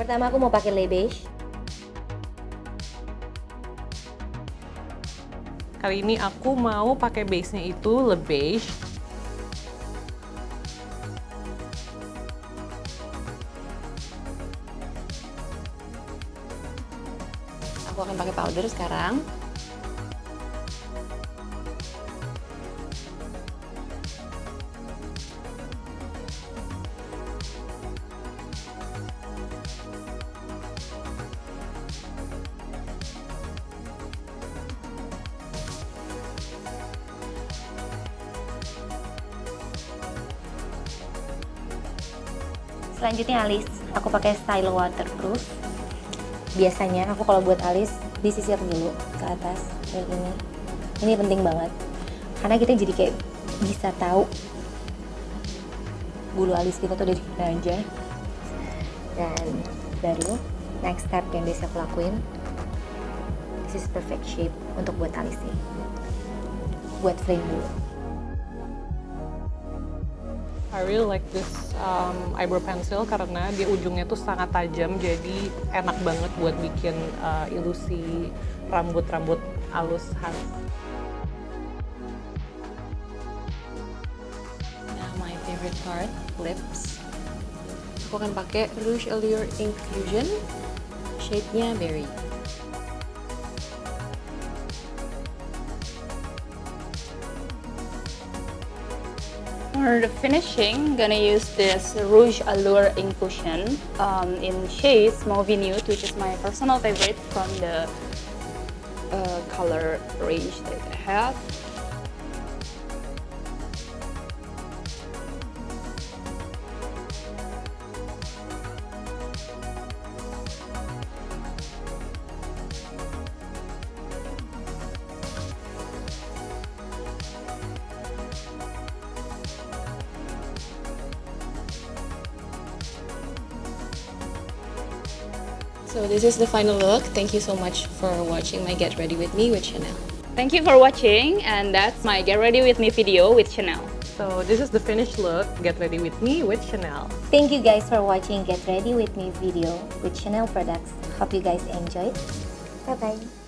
Pertama aku mau pakai le beige. Kali ini aku mau pakai base-nya itu le beige. Aku akan pakai powder sekarang. Selanjutnya alis, aku pakai style waterproof. Biasanya aku kalau buat alis disisir dulu ke atas kayak gini. Ini penting banget karena kita jadi kayak bisa tahu bulu alis kita tuh ada di mana aja. Dan baru next step yang biasa aku lakuin, this is perfect shape untuk buat alis nih. Buat frame dulu. I really like this eyebrow pencil karena dia ujungnya tuh sangat tajam, jadi enak banget buat bikin ilusi rambut-rambut halus khas. Nah, my favorite part, lips. Aku akan pakai Rouge Allure Infusion, shade-nya Berry. For the finishing, gonna use this Rouge Allure Infusion in shades Mauve Nude, which is my personal favorite from the color range that I have. So this is the final look. Thank you so much for watching my Get Ready With Me with Chanel. Thank you for watching, and that's my Get Ready With Me video with Chanel. So this is the finished look, Get Ready With Me with Chanel. Thank you guys for watching Get Ready With Me video with Chanel products. Hope you guys enjoyed. Bye bye.